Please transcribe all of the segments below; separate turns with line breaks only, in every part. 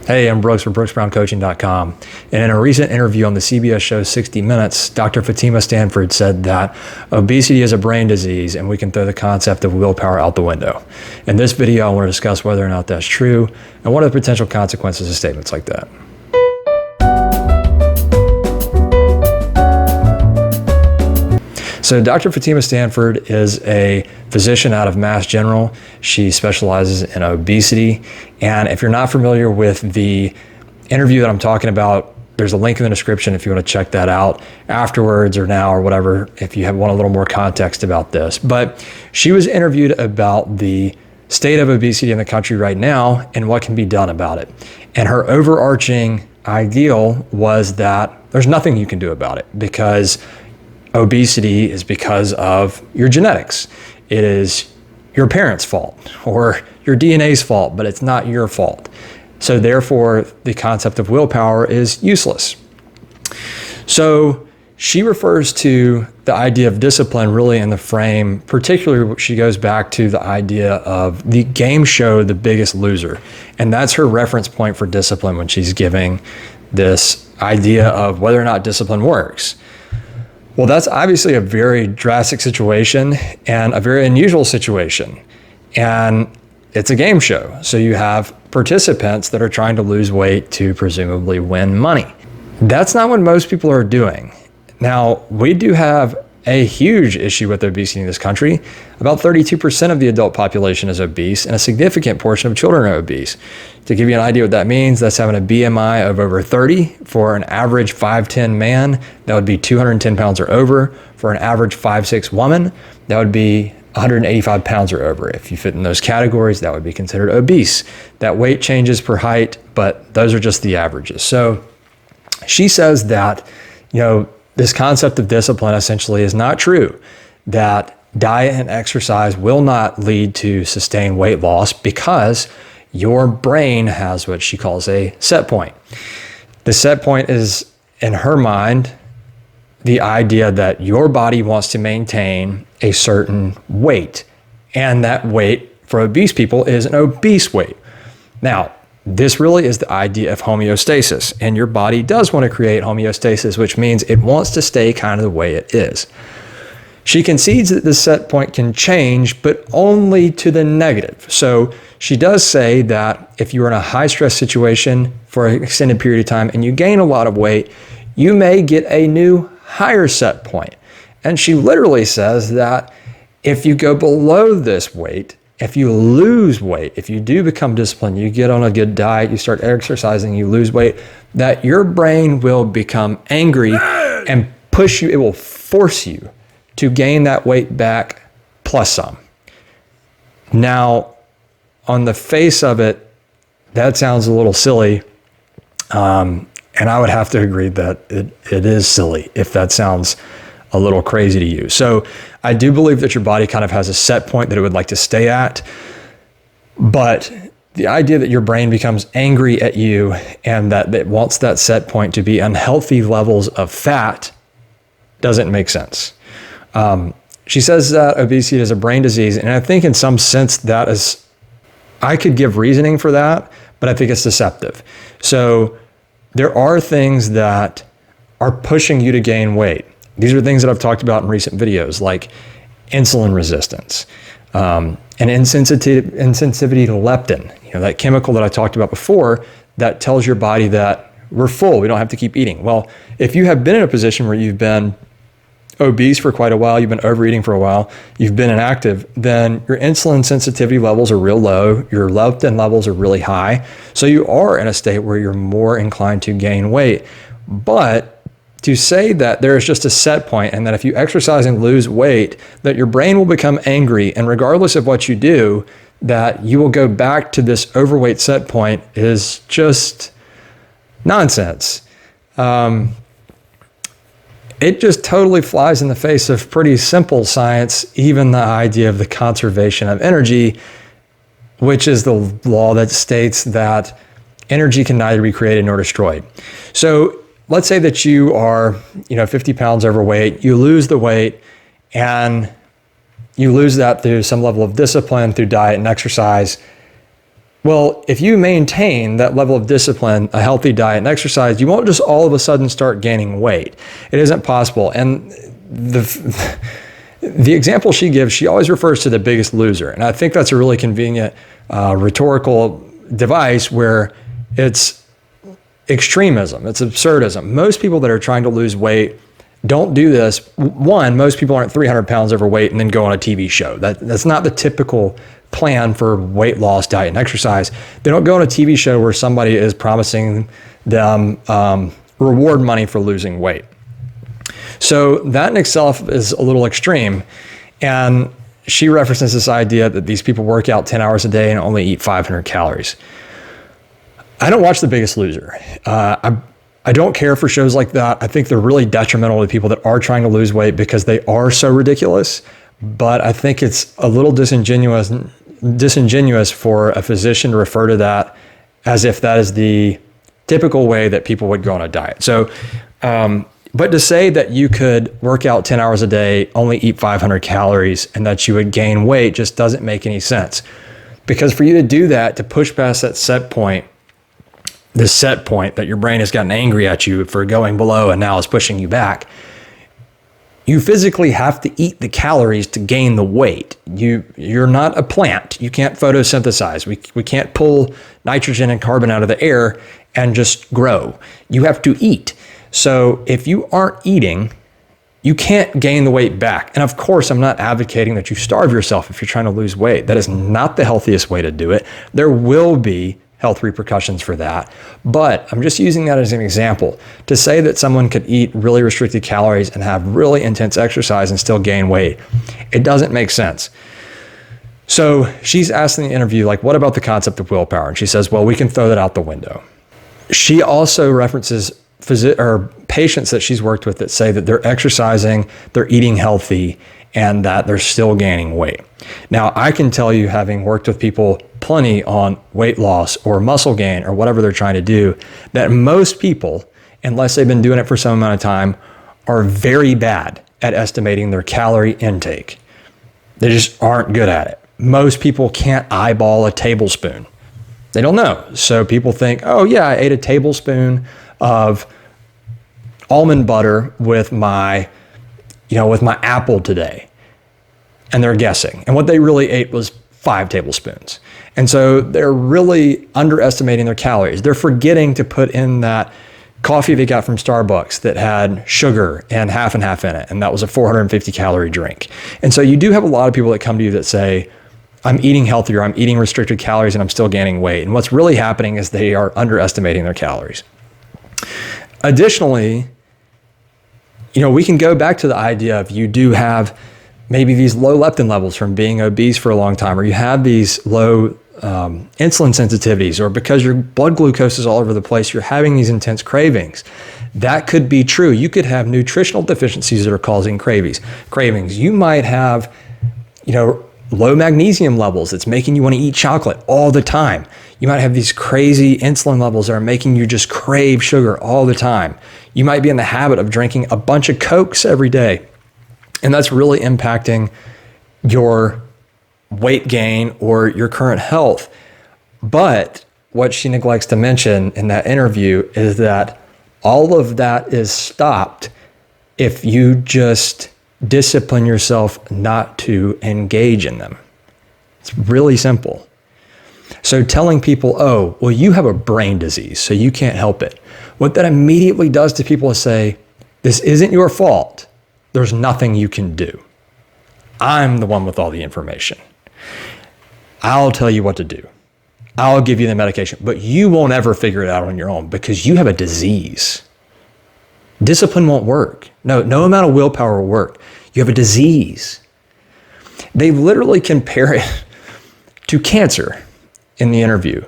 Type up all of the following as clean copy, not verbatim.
Hey, I'm Brooks from BrooksBrownCoaching.com. And in a recent interview on the CBS show 60 Minutes, Dr. Fatima Stanford said that obesity is a brain disease and we can throw the concept of willpower out the window. In this video, I want to discuss whether or not that's true and what are the potential consequences of statements like that. So Dr. Fatima Stanford is a physician out of Mass General. She specializes in obesity. And if you're not familiar with the interview that I'm talking about, there's a link in the description if you want to check that out afterwards or now or whatever, if you want a little more context about this. But she was interviewed about the state of obesity in the country right now and what can be done about it. And her overarching ideal was that there's nothing you can do about it because obesity is because of your genetics. It is your parents' fault or your DNA's fault, but it's not your fault. So therefore, the concept of willpower is useless. So she refers to the idea of discipline really in the frame, particularly she goes back to the idea of the game show, The Biggest Loser. And that's her reference point for discipline when she's giving this idea of whether or not discipline works. Well, that's obviously a very drastic situation and a very unusual situation. And it's a game show. So you have participants that are trying to lose weight to presumably win money. That's not what most people are doing. Now, we do have a huge issue with obesity in this country. About 32% of the adult population is obese, and a significant portion of children are obese. To give you an idea what that means, that's having a BMI of over 30. For an average 5'10" man, that would be 210 pounds or over. For an average 5'6" woman, that would be 185 pounds or over. If you fit in those categories, that would be considered obese. That weight changes per height, but those are just the averages. So she says that, this concept of discipline essentially is not true, that diet and exercise will not lead to sustained weight loss because your brain has what she calls a set point. The set point is, in her mind, the idea that your body wants to maintain a certain weight, and that weight for obese people is an obese weight. Now, this really is the idea of homeostasis, and your body does want to create homeostasis, which means it wants to stay kind of the way it is. She concedes that the set point can change, but only to the negative. So she does say that if you're in a high stress situation for an extended period of time and you gain a lot of weight, you may get a new higher set point. And she literally says that if you go below this weight, if you lose weight, if you do become disciplined, you get on a good diet, you start exercising, you lose weight, that your brain will become angry and push you, it will force you to gain that weight back plus some. Now, on the face of it, that sounds a little silly. And I would have to agree that it is silly if that sounds a little crazy to you. So I do believe that your body kind of has a set point that it would like to stay at. But the idea that your brain becomes angry at you and that it wants that set point to be unhealthy levels of fat doesn't make sense. She says that obesity is a brain disease. And I think in some sense that is, I could give reasoning for that, but I think it's deceptive. So there are things that are pushing you to gain weight. These are things that I've talked about in recent videos, like insulin resistance, and insensitivity to leptin, that chemical that I talked about before that tells your body that we're full, we don't have to keep eating. Well, if you have been in a position where you've been obese for quite a while, you've been overeating for a while, you've been inactive, then your insulin sensitivity levels are real low, your leptin levels are really high. So you are in a state where you're more inclined to gain weight. But to say that there is just a set point and that if you exercise and lose weight, that your brain will become angry and regardless of what you do, that you will go back to this overweight set point is just nonsense. It just totally flies in the face of pretty simple science, even the idea of the conservation of energy, which is the law that states that energy can neither be created nor destroyed. So let's say that you are, 50 pounds overweight, you lose the weight and you lose that through some level of discipline, through diet and exercise. Well, if you maintain that level of discipline, a healthy diet and exercise, you won't just all of a sudden start gaining weight. It isn't possible. And the example she gives, she always refers to the Biggest Loser. And I think that's a really convenient rhetorical device where it's extremism, it's absurdism. Most people that are trying to lose weight don't do this. One, most people aren't 300 pounds overweight and then go on a TV show. That's not the typical plan for weight loss, diet, and exercise. They don't go on a TV show where somebody is promising them reward money for losing weight. So that in itself is a little extreme. And she references this idea that these people work out 10 hours a day and only eat 500 calories. I don't watch The Biggest Loser. I don't care for shows like that. I think they're really detrimental to people that are trying to lose weight because they are so ridiculous. But I think it's a little disingenuous for a physician to refer to that as if that is the typical way that people would go on a diet. So, but to say that you could work out 10 hours a day, only eat 500 calories, and that you would gain weight just doesn't make any sense. Because for you to do that, to push past that set point, the set point that your brain has gotten angry at you for going below and now is pushing you back, you physically have to eat the calories to gain the weight. You're not a plant. You can't photosynthesize. We can't pull nitrogen and carbon out of the air and just grow. You have to eat. So if you aren't eating, you can't gain the weight back. And of course, I'm not advocating that you starve yourself if you're trying to lose weight. That is not the healthiest way to do it. There will be health repercussions for that. But I'm just using that as an example to say that someone could eat really restricted calories and have really intense exercise and still gain weight. It doesn't make sense. So she's asked in the interview, like, what about the concept of willpower? And she says, well, we can throw that out the window. She also references patients that she's worked with that say that they're exercising, they're eating healthy, and that they're still gaining weight. Now, I can tell you, having worked with people plenty on weight loss or muscle gain or whatever they're trying to do, that most people, unless they've been doing it for some amount of time, are very bad at estimating their calorie intake. They just aren't good at it. Most people can't eyeball a tablespoon. They don't know. So people think, oh yeah, I ate a tablespoon of almond butter with my apple today. And they're guessing. And what they really ate was 5 tablespoons. And so they're really underestimating their calories. They're forgetting to put in that coffee they got from Starbucks that had sugar and half in it. And that was a 450 calorie drink. And so you do have a lot of people that come to you that say, I'm eating healthier, I'm eating restricted calories, and I'm still gaining weight. And what's really happening is they are underestimating their calories. Additionally, we can go back to the idea of you do have maybe these low leptin levels from being obese for a long time, or you have these low insulin sensitivities, or because your blood glucose is all over the place, you're having these intense cravings. That could be true. You could have nutritional deficiencies that are causing cravings. You might have, low magnesium levels that's making you want to eat chocolate all the time. You might have these crazy insulin levels that are making you just crave sugar all the time. You might be in the habit of drinking a bunch of Cokes every day. And that's really impacting your weight gain or your current health. But what she neglects to mention in that interview is that all of that is stopped if you just discipline yourself not to engage in them. It's really simple. So telling people, oh, well, you have a brain disease, so you can't help it. What that immediately does to people is say, this isn't your fault. There's nothing you can do. I'm the one with all the information. I'll tell you what to do. I'll give you the medication, but you won't ever figure it out on your own because you have a disease. Discipline won't work. No amount of willpower will work. You have a disease. They literally compare it to cancer in the interview.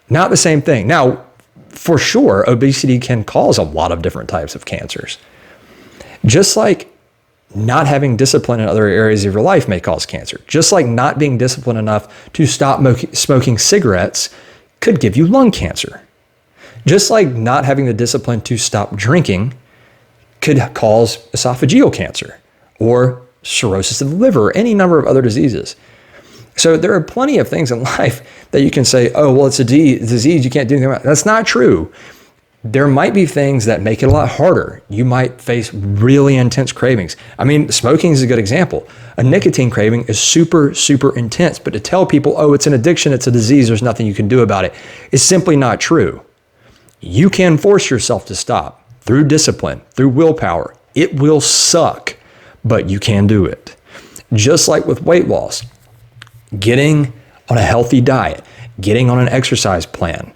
Not the same thing. Now, for sure, obesity can cause a lot of different types of cancers. Just like not having discipline in other areas of your life may cause cancer. Just like not being disciplined enough to stop smoking cigarettes could give you lung cancer. Just like not having the discipline to stop drinking could cause esophageal cancer or cirrhosis of the liver, or any number of other diseases. So there are plenty of things in life that you can say, oh, well, it's a disease, you can't do anything about it. That's not true. There might be things that make it a lot harder. You might face really intense cravings. I mean, smoking is a good example. A nicotine craving is super, super intense. But to tell people, oh, it's an addiction, it's a disease, there's nothing you can do about it, is simply not true. You can force yourself to stop through discipline, through willpower. It will suck, but you can do it. Just like with weight loss, getting on a healthy diet, getting on an exercise plan,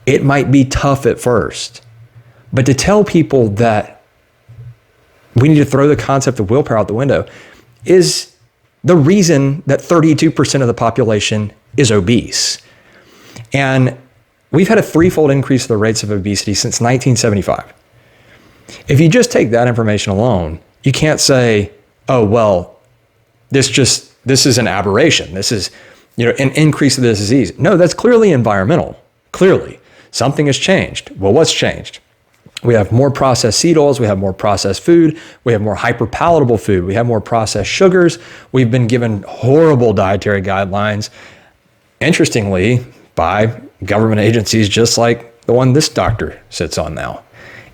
it might be tough at first, but to tell people that we need to throw the concept of willpower out the window is the reason that 32% of the population is obese. And we've had a threefold increase in the rates of obesity since 1975. If you just take that information alone, you can't say, oh, well, this is an aberration. This is, an increase of this disease. No, that's clearly environmental. Clearly. Something has changed. Well, what's changed? We have more processed seed oils. We have more processed food. We have more hyperpalatable food. We have more processed sugars. We've been given horrible dietary guidelines, interestingly, by government agencies just like the one this doctor sits on now.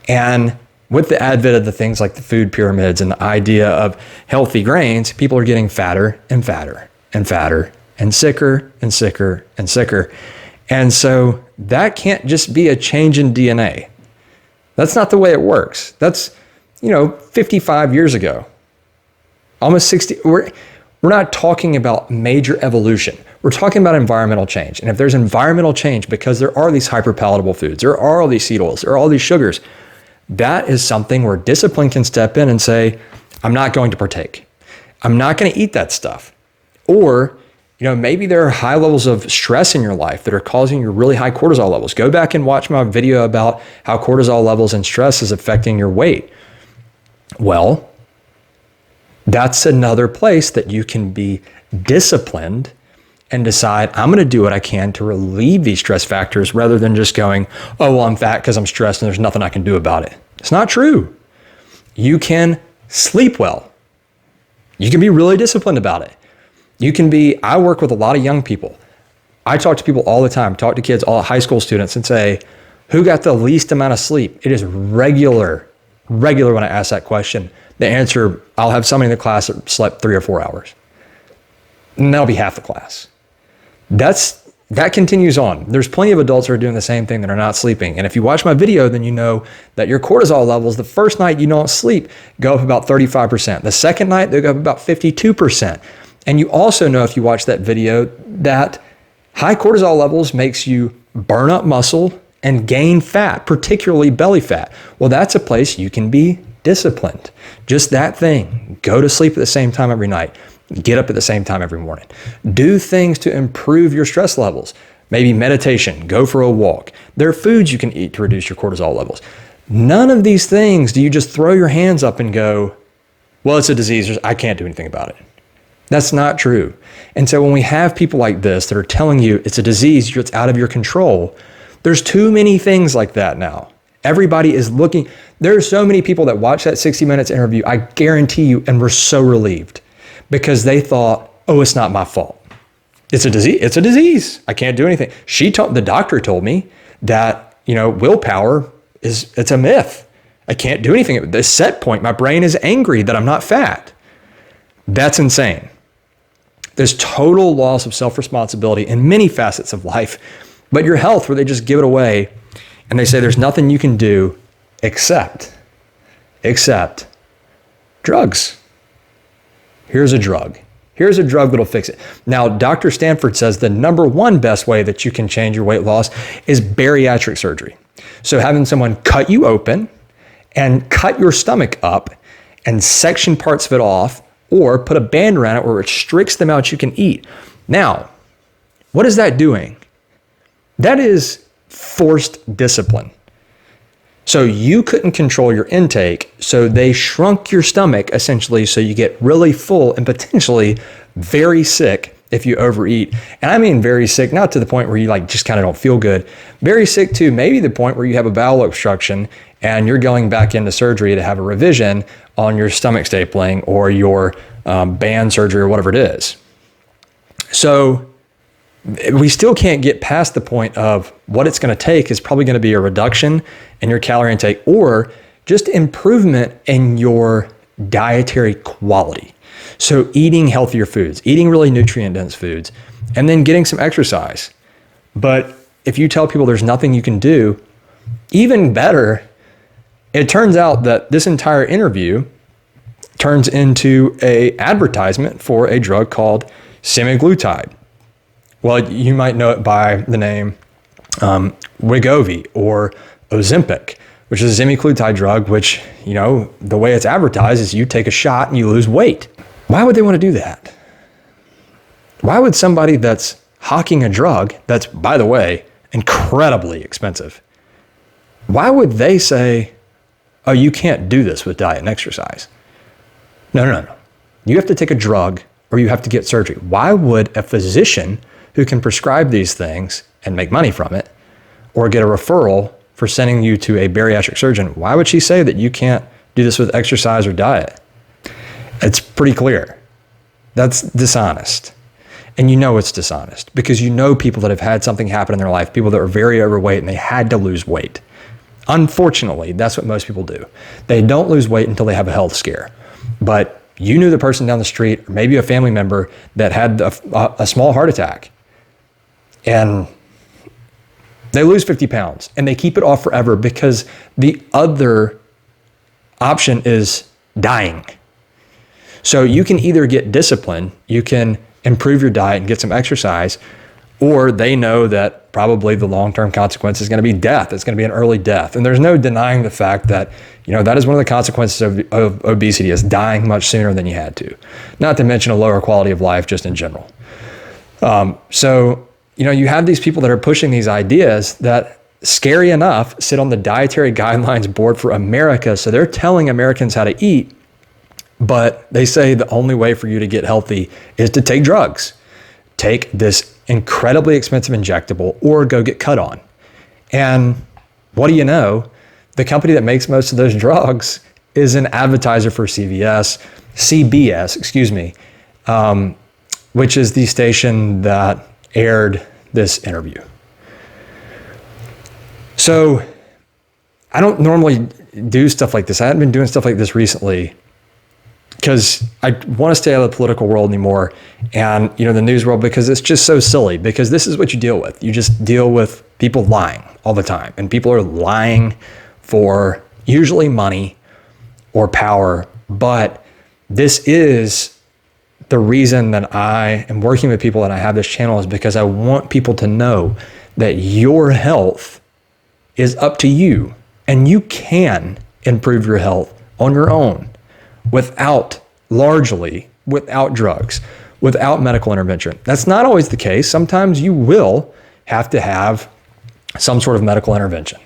And with the advent of the things like the food pyramids and the idea of healthy grains, people are getting fatter and fatter and fatter and sicker and sicker and sicker. And so that can't just be a change in DNA. That's not the way it works. That's, 55 years ago, almost 60. We're not talking about major evolution. We're talking about environmental change. And if there's environmental change because there are these hyperpalatable foods, there are all these seed oils, there are all these sugars, that is something where discipline can step in and say, I'm not going to partake. I'm not going to eat that stuff. Or maybe there are high levels of stress in your life that are causing your really high cortisol levels. Go back and watch my video about how cortisol levels and stress is affecting your weight. Well, that's another place that you can be disciplined and decide, I'm going to do what I can to relieve these stress factors rather than just going, oh, well, I'm fat because I'm stressed and there's nothing I can do about it. It's not true. You can sleep well. You can be really disciplined about it. I work with a lot of young people. I talk to people all the time, talk to kids, all high school students, and say, who got the least amount of sleep? It is regular when I ask that question. The answer, I'll have somebody in the class that slept 3 or 4 hours. And that'll be half the class. That continues on. There's plenty of adults who are doing the same thing that are not sleeping. And if you watch my video, then you know that your cortisol levels, the first night you don't sleep, go up about 35%. The second night, they go up about 52%. And you also know, if you watch that video, that high cortisol levels makes you burn up muscle and gain fat, particularly belly fat. Well, that's a place you can be disciplined. Just that thing. Go to sleep at the same time every night. Get up at the same time every morning. Do things to improve your stress levels. Maybe meditation, go for a walk. There are foods you can eat to reduce your cortisol levels. None of these things do you just throw your hands up and go, well, it's a disease, I can't do anything about it. That's not true. And so when we have people like this that are telling you it's a disease, it's out of your control, there's too many things like that now. Everybody is looking. There are so many people that watch that 60 Minutes interview, I guarantee you, and were so relieved because they thought, oh, it's not my fault. It's a disease. It's a disease. I can't do anything. The doctor told me that, willpower it's a myth. I can't do anything. At this set point, my brain is angry that I'm not fat. That's insane. There's total loss of self-responsibility in many facets of life, but your health, where they just give it away and they say there's nothing you can do except drugs. Here's a drug. Here's a drug that'll fix it. Now, Dr. Stanford says the number one best way that you can change your weight loss is bariatric surgery. So having someone cut you open and cut your stomach up and section parts of it off, or put a band around it where it restricts the amount you can eat. Now, what is that doing? That is forced discipline. So you couldn't control your intake, so they shrunk your stomach essentially so you get really full and potentially very sick if you overeat. And I mean very sick, not to the point where you just kind of don't feel good. Very sick to maybe the point where you have a bowel obstruction and you're going back into surgery to have a revision on your stomach stapling or your band surgery or whatever it is. So we still can't get past the point of what it's going to take is probably going to be a reduction in your calorie intake or just improvement in your dietary quality. So eating healthier foods, eating really nutrient-dense foods, and then getting some exercise. But if you tell people there's nothing you can do, even better, it turns out that this entire interview turns into an advertisement for a drug called semaglutide. Well, you might know it by the name Wegovy or Ozempic, which is a semaglutide drug, which, you know, the way it's advertised is you take a shot and you lose weight. Why would they want to do that? Why would somebody that's hawking a drug that's, by the way, incredibly expensive, why would they say, oh, you can't do this with diet and exercise? No. You have to take a drug or you have to get surgery. Why would a physician who can prescribe these things and make money from it or get a referral for sending you to a bariatric surgeon, why would she say that you can't do this with exercise or diet? It's pretty clear. That's dishonest. And you know it's dishonest because you know people that have had something happen in their life, people that are very overweight and they had to lose weight. Unfortunately, that's what most people do. They don't lose weight until they have a health scare. But you knew the person down the street or maybe a family member that had a small heart attack and they lose 50 pounds and they keep it off forever because the other option is dying. So you can either get discipline, you can improve your diet and get some exercise, or they know that probably the long-term consequence is going to be death. It's going to be an early death. And there's no denying the fact that, you know, that is one of the consequences of obesity is dying much sooner than you had to. Not to mention a lower quality of life just in general. So, you know, you have these people that are pushing these ideas that, scary enough, sit on the Dietary Guidelines Board for America. So they're telling Americans how to eat, but they say the only way for you to get healthy is to take drugs. Take this incredibly expensive injectable or go get cut on. And what do you know? The company that makes most of those drugs is an advertiser for CBS, which is the station that aired this interview. So I don't normally do stuff like this. I haven't been doing stuff like this recently because I want to stay out of the political world anymore and, you know, the news world, because it's just so silly, because this is what you deal with. You just deal with people lying all the time, and people are lying for usually money or power. But this is the reason that I am working with people and I have this channel, is because I want people to know that your health is up to you and you can improve your health on your own largely without drugs, without medical intervention. That's not always the case. Sometimes you will have to have some sort of medical intervention.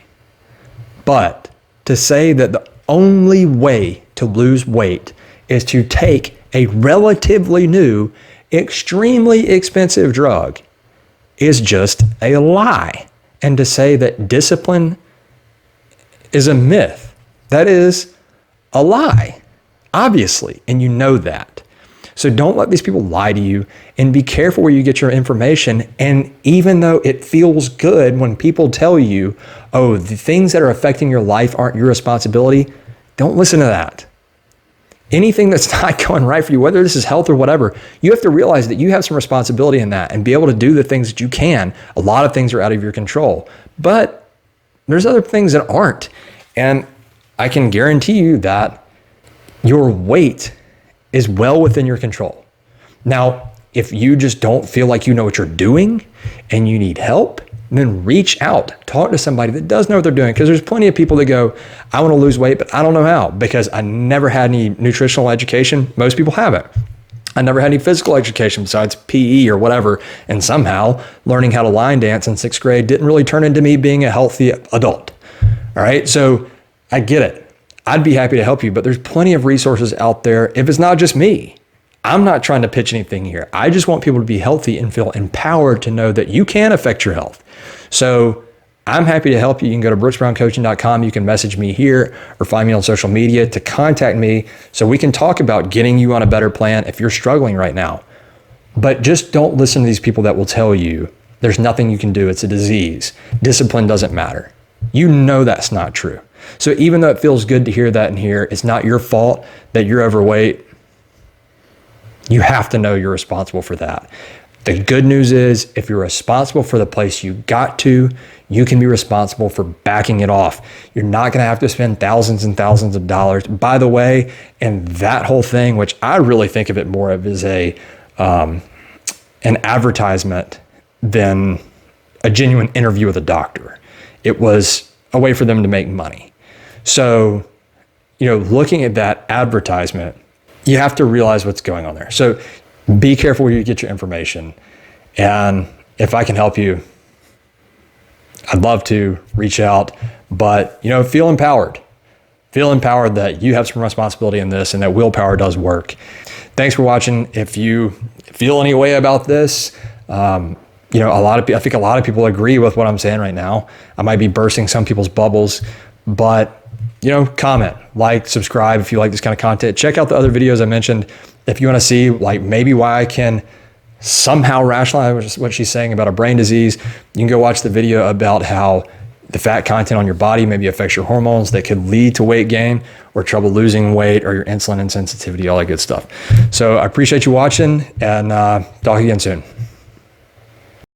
But to say that the only way to lose weight is to take a relatively new, extremely expensive drug is just a lie. And to say that discipline is a myth, that is a lie, obviously, and you know that. So don't let these people lie to you, and be careful where you get your information. And even though it feels good when people tell you, oh, the things that are affecting your life aren't your responsibility, don't listen to that. Anything that's not going right for you, whether this is health or whatever, you have to realize that you have some responsibility in that and be able to do the things that you can. A lot of things are out of your control, but there's other things that aren't. And I can guarantee you that your weight is well within your control. Now, if you just don't feel like you know what you're doing and you need help, then reach out, talk to somebody that does know what they're doing. Because there's plenty of people that go, I want to lose weight, but I don't know how, because I never had any nutritional education. Most people haven't. I never had any physical education besides PE or whatever. And somehow learning how to line dance in 6th grade didn't really turn into me being a healthy adult. All right. So I get it. I'd be happy to help you, but there's plenty of resources out there. If it's not just me, I'm not trying to pitch anything here. I just want people to be healthy and feel empowered to know that you can affect your health. So I'm happy to help you. You can go to brooksbrowncoaching.com. You can message me here or find me on social media to contact me so we can talk about getting you on a better plan if you're struggling right now. But just don't listen to these people that will tell you there's nothing you can do. It's a disease. Discipline doesn't matter. You know that's not true. So even though it feels good to hear that in here, it's not your fault that you're overweight. You have to know you're responsible for that. The good news is if you're responsible for the place you got to, you can be responsible for backing it off. You're not going to have to spend thousands and thousands of dollars. By the way, and that whole thing, which I really think of it more of as an advertisement than a genuine interview with a doctor. It was a way for them to make money. So, looking at that advertisement, you have to realize what's going on there. So be careful where you get your information. And if I can help you, I'd love to reach out, but feel empowered. Feel empowered that you have some responsibility in this and that willpower does work. Thanks for watching. If you feel any way about this, I think a lot of people agree with what I'm saying right now. I might be bursting some people's bubbles, but comment, like, subscribe if you like this kind of content. Check out the other videos I mentioned if you want to see maybe why I can somehow rationalize what she's saying about a brain disease. You can go watch the video about how the fat content on your body maybe affects your hormones that could lead to weight gain or trouble losing weight or your insulin insensitivity, all that good stuff. So I appreciate you watching, and talk again soon.